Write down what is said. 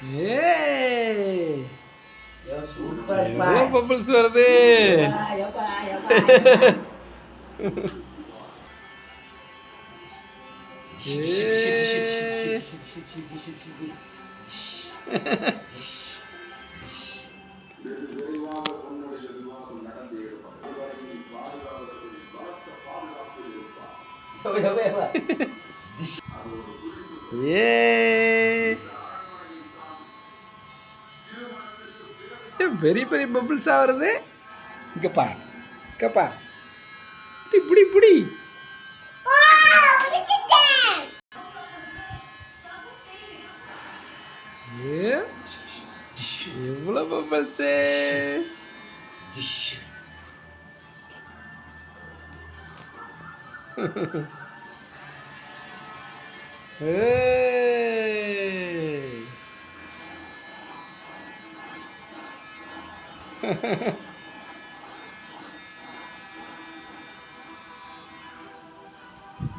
ஏய் சூப்பர்ப்பா. எவ்வளோ பபிள்ஸ் வருது. யப்பா, யப்பா, யப்பா, யப்பா. ஏய். யப்பா, யப்பா. ஏய் பெரிய பெரிய பபிள்ஸாக வருது. இங்கப்பா இங்கப்பா புடி புடி புடி. ஏ எவ்வளோ பபிள்ஸு. ஏய்